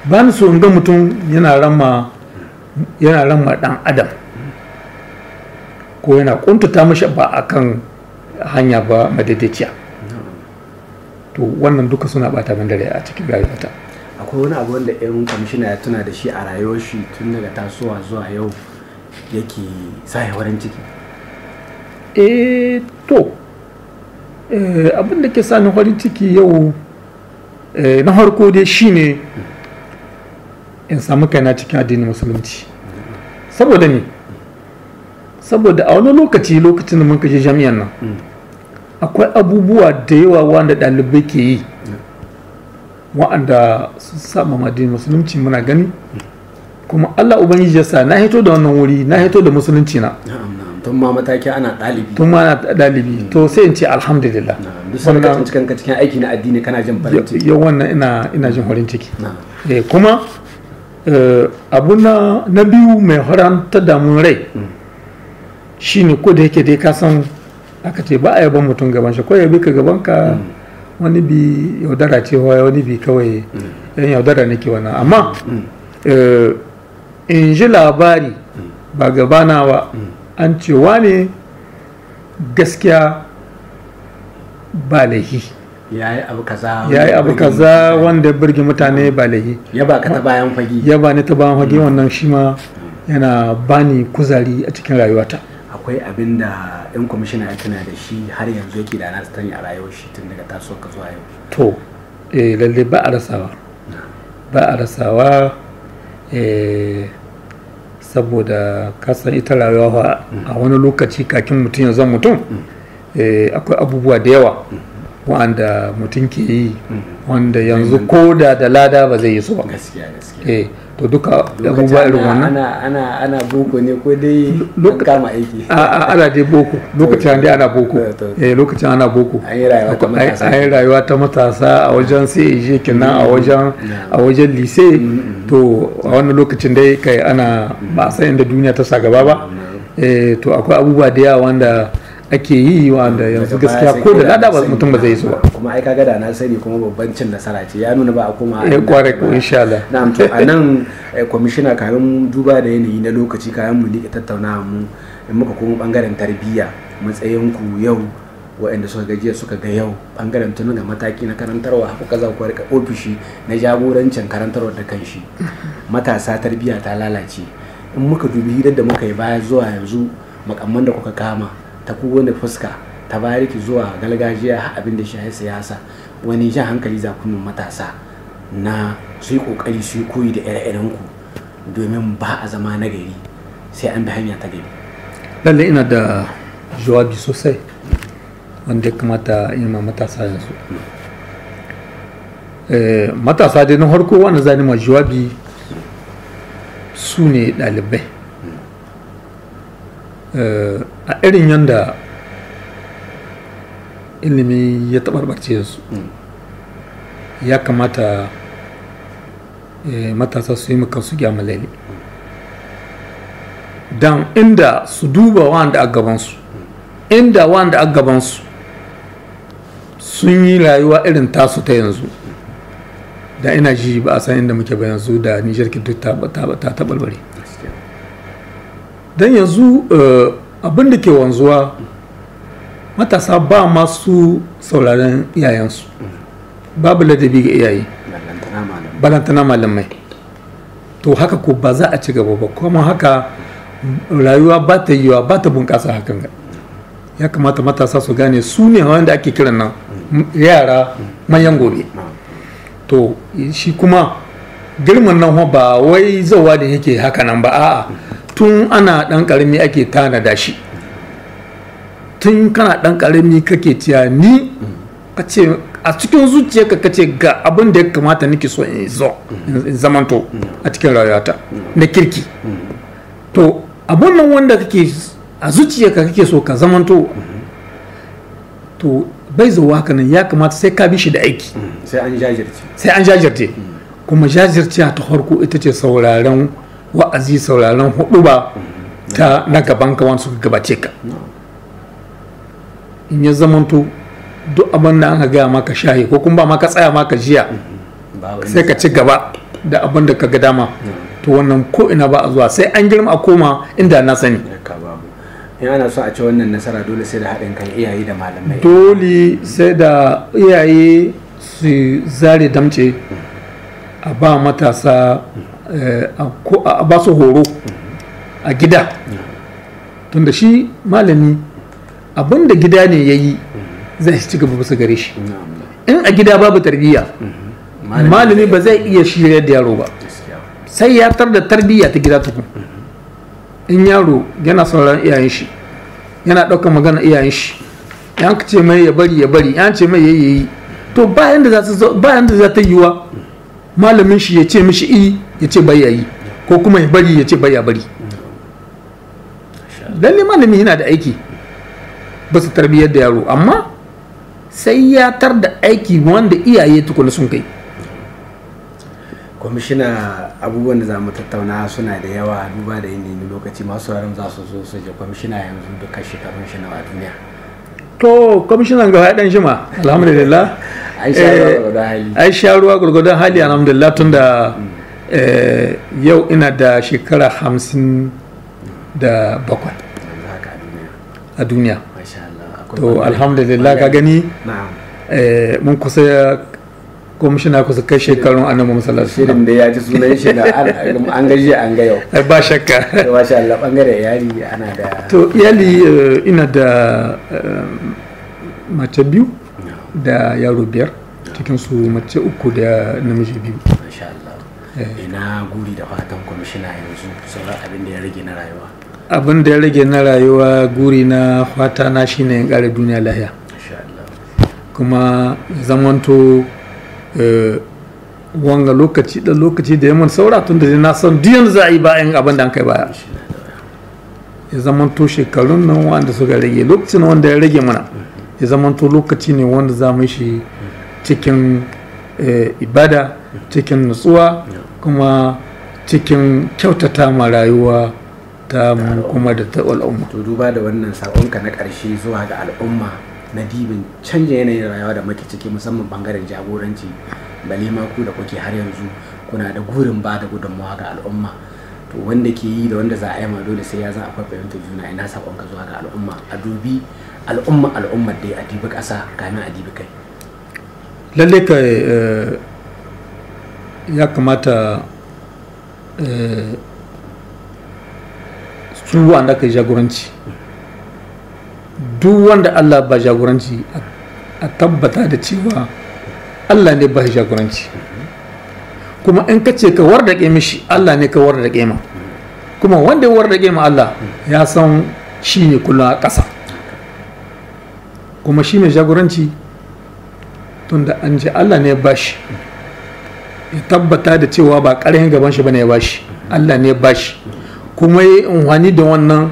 Ba ni so in ga mutum yana rama dan adam ko yana kuntata mashi ba akan hanya ba madaidaiciya. To wannan duka suna bata min dare a cikin rayuwata. Akwai wani abu wanda yan kwamishina ya tuna da shi a rayuwar shi tun daga tasowa zuwa yau yake sa farin ciki? To abin da ke sa ni farin ciki yau na harko dai shine in samu kaina cikin addinin musulunci. Saboda ni, saboda a wani lokacin da muka je jami'an nan akwai abubuwa da yawa wanda ɗalibai ke yi wa'anda sun saba addinin musulunci muna gani, kuma Allah ubangiji ya sa na hito da wannan wuri, na hito da musulunci na tun ma mataki ana ɗalibi, to sai in ce alhamdulillah. Duk sanda ka cikin aiki na addini kana jin farin ciki? Yau wannan ina jin farin ciki. Kuma abu na biyu mai haranta da mun rai shine ko da yake dai ka san aka ce ba a yaban mutum gaban shi, ko ya bi ka gaban ka wani bi yaudara ce, wani bi kawai yan yaudara nake wannan. Amma in ji labari ba gabana ba an ce wane gaskiya ba laihi, ya yi abu kaza wanda ya birge mutane ba laihi, ya ba ka ta bayan fage, ya ba ni ta bayan fage. Wannan shi ma yana bani kuzari a cikin rayuwata. Akwai abin da yan kwamishina ya tuna da shi har yanzu yake da na sani a rayuwar shi tun daga taso ka zuwa yau? To lalle ba a rasawa saboda kasan ita rayuwa a wani lokaci kakin mutum ya zan mutum akwai abubuwa da yawa wanda mutum ke yi wanda yanzu ko da lada ba zai yi su ba. To duka abubuwa irin wannan ana boko ne ko dai kama aiki? Ana dai boko, lokacin dai ana boko. Lokacin ana boko an yi rayuwa ta matasa a wajen sai kenan a wajen lise. To a wannan lokacin dai kai ana ba san inda duniya ta sa gaba ba. To akwai abubuwa da yawa wanda ake yi wanda yanzu gaskiya ko da lada ba mutum ba zai yi su ba. Kuma ai kaga da na sani kuma babban cin nasara ce, ya nuna ba a koma kwarai ko insha Allah. Na'am, to anan kwamishina kayan duba da yanayi na lokaci kayan mu liƙa tattaunawa mu in muka koma bangaren tarbiyya, matsayin ku yau waɗanda suka gajiya suka ga yau bangaren tun ga mataki na karantarwa haka kaza ku rika ofishi na jagorancin karantarwa da kanshi. Matasa tarbiyya ta lalace. In muka dubi hirar da muka yi baya zuwa yanzu makamman da kuka kama ta kowane fuska ta bariki zuwa gargajiya har abin da shi siyasa, wani jan hankali za ku matasa na su yi kokari su yi koyi da ire-iren ku domin ba a zama na gari sai an bi hanya ta gari? Lalle ina da jawabi sosai wanda ya kamata in ma matasa yanzu. Matasa dai na harko wanda zani ma jawabi su ne ɗalibai. A irin yadda ilimi ya taɓarɓarce su, ya kamata matasa su yi maka su gyama laili don inda su duba wanda a gabansu, inda wanda a gabansu sun yi rayuwa irin tasu ta yanzu, da ina ji ba a san inda muke ba yanzu, da Nijar ki duk ta taɓarɓare. Don yanzu abin da ke wanzuwa matasa ba masu sauraren iyayensu, babu ladabi ga iyaye, balantana malamai. To haka ko ba za a ci gaba ba, kuma haka rayuwa ba ta yiwa, ba ta bunƙasa hakan ga. Ya kamata matasa su gane su ne wanda ake kiran nan yara manyan gobe. To shi kuma girman nan ba wai zawa da yake haka nan ba, a'a tun ana ɗan ƙarami ake tanada shi. Tun kana ɗan ƙarami kake ciya ni kace a cikin zuciyarka kace ga abin da ya kamata nake so in zamanto a cikin rayuwata na kirki. To abun nan wanda kake a zuciyarka kake so ka zamanto to bai zuwa haka nan, ya kamata sai ka bi shi da aiki, sai an jajirce kuma jajirce ta farko ita ce sauraron wa'azi, sauraron huduba ta na gaban ka wanda suka gabace ka. In ya zamanto duk abin da an gaya maka shahi ko kuma ba maka tsaya maka jiya sai ka ci gaba da abin da ka ga dama, to wannan ko ina ba a zuwa, sai an girma a koma inda na sani. in ana so a ci wannan nasara dole sai da haɗin kan iyaye da malamai, dole sai da iyaye su zare damce a ba matasa a ba su horo a gida, tunda shi malami abin da gida ne ya yi zai ci gaba bisa gare shi. In a gida babu tarbiyya, malami ba zai iya shirya da yaro ba, sai ya tar da tarbiyya ta gida tukun. In yaro yana sauraron iyayen shi, yana ɗaukar magana iyayen shi, yan ce mai ya bari yan ce mai yayi, to bayan da za ta yiwa malamin shi ya ce mishi ya ce bai yayi, ko kuma ya bari ya ce bai ya bari. Lalle malami yana da aiki ba su tarbiyyar da yaro, amma sai ya tar da aiki wanda iyaye tukuna sun kai. Kwamishina, abubuwan da za mu tattauna suna da yawa duba da yanayin lokaci, masu sauraron za su zo su je kwamishina yanzu duka shekarun shi nawa duniya. To kwamishinan ga haɗin shi ma alhamdulillah ai sha ruwa gurgudan hali alhamdulillah, tun da yau ina da shekara 57 a duniya. To alhamdulillah ka gani mun kusa kwamishina kusa kai shekarun annabi musallar shirin da ya ji sunan shi na an gaji an ga yau ba shakka. Masha Allah, bangare iyali ana da to iyali ina da mace 2 da yaro 5, cikin su mace 3 da namiji 2. Masha Allah. Ina guri da fatan kwamishina yanzu sauran abin da ya rage na rayuwa? Abin da ya rage na rayuwa, guri na fata na shine in kare duniya lahiya, kuma zamanto wanga lokaci da yaman saura, tun da na san duk za a yi bayan abin da an kai baya, ya zamanto shekarun nan wanda suka rage, lokacin wanda ya rage mana ya zamanto lokaci ne wanda za mu shi cikin ibada, cikin nutsuwa, kuma cikin kyautata ma rayuwa ta kuma da ta al'umma. To duba da wannan sakonka na ƙarshe zuwa ga al'umma na dibin canja yanayin rayuwa da muke ciki, musamman bangaren jagoranci, bale ma ku da kuke har yanzu kuna da gurin ba da gudunmawa ga al'umma, to wanda ke yi da wanda za a yi ma dole sai ya zan akwai fahimtar juna. Ina sakonka zuwa ga al'umma, a dubi al'ummar dai, a dibi ƙasa kamin a dibi kai. Lalle ka ya kamata su wanda ka jagoranci, duk wanda Allah ba jagoranci a tabbata da cewa Allah ne ba jagoranci, kuma in ka ce ka wardaƙe mishi, Allah ne ka wardaƙe ma, kuma wanda ya wardaƙe ma Allah ya san shi ne kullum a ƙasa, kuma shi mai jagoranci tunda an ce Allah ne ya bashi, ya tabbata da cewa ba ƙarfin gaban shi bane ya bashi, Allah ne ya bashi, kuma ya yi amfani da wannan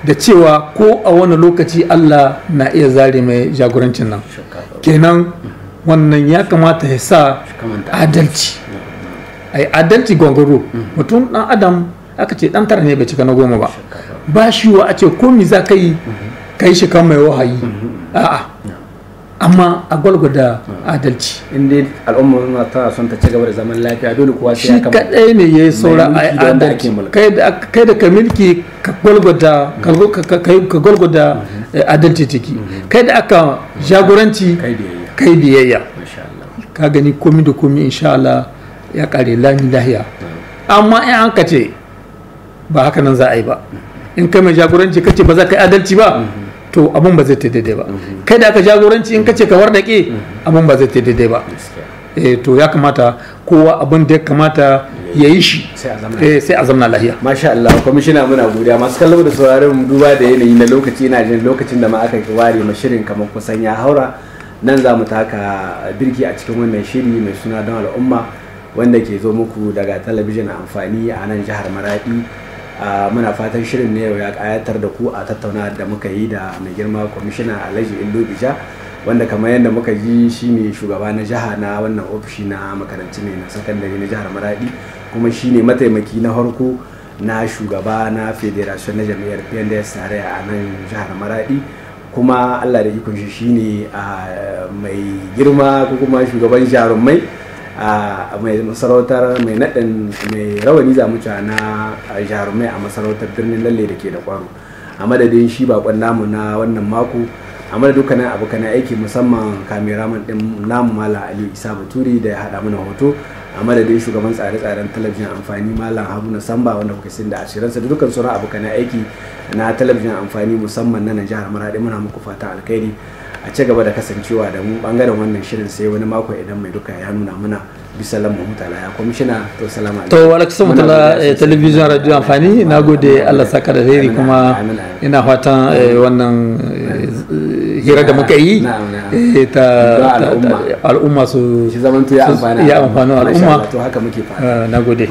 da cewa ko a wani lokaci Allah na iya zare mai jagorancin nan. Kenan wannan ya kamata ya sa adalci, ai adalci gwangwaro. Mutum dan adam aka ce dan tara ne bai cika na 10 ba, ba shi wa a ce komi za ka yi shi kan mai wahayi, a'a, amma a gwalgwada adalci. Inda al'umma tana son ta ci gaba da zaman lafiya, dole kuwa sai shi kadai ne ya yi saura a adalci. Kai da ka milki ka gwalgwada adalci ciki, kai da aka jagoranci kai biyayya. Ka gani komi da komi insha Allah ya kare lami lahiya. Amma in an ka ce ba haka nan za a yi ba, in kai mai jagoranci kace ba za ka yi adalci ba, to abun ba zai ta daidai ba. Kai da aka jagoranci in kace ka wardake, abun ba zai ta daidai ba. To ya kamata kowa abin da ya kamata ya yi shi sai a zamna lahiya. Masha Allah, kwamishina muna godiya. Masu kallon da sauraron duba da yanayi na lokaci, ina jin lokacin da ma aka ware ma shirin kamar kusan ya haura, nan za mu taka birki a cikin wannan shiri mai suna don al'umma, wanda ke zo muku daga talabijin amfani a nan jihar Maradi muna fatan shirin ne ya kayatar da ku a tattauna da muka yi da mai girma kwamishina Alhaji Illo Bija, wanda kamar yadda muka ji shine shugaba na jiha na wannan ofishi na makarantu ne na sakandare na jihar Maradi, kuma shine mataimaki na farko na shugaba na federation na jami'ar PNDS tarayya a nan jihar Maradi, kuma Allah da ikon shi shine mai girma ko kuma shugaban jarumai mai masarautar mai naɗin mai rawani zamu cewa na jarumai a masarautar birnin Lalle da ke da Kwaro. A madadin shi bakon namu na wannan mako, a madadin dukkanin abokan aiki musamman kameraman din namu Malam Aliyu Isa Baturi da ya haɗa mana hoto, a madadin shugaban tsare-tsaren talabijin amfani Malam Haruna Samba wanda kuka sin da ashiransa da dukkan sauran abokan aiki na talabijin amfani musamman na jihar Maradi, muna muku fata alkhairi. A ci gaba da kasancewa da mu bangaren wannan shirin sai wani mako idan mai duka ya nuna muna. Bisa lamu mutala ya kwamishina. To salama to alaikum mutala talabijin radio amfani, na gode, Allah saka da alheri, kuma ina fatan wannan hira da muka yi ta al'umma su zamanto ya amfani al'umma. to haka muke fata. Na gode.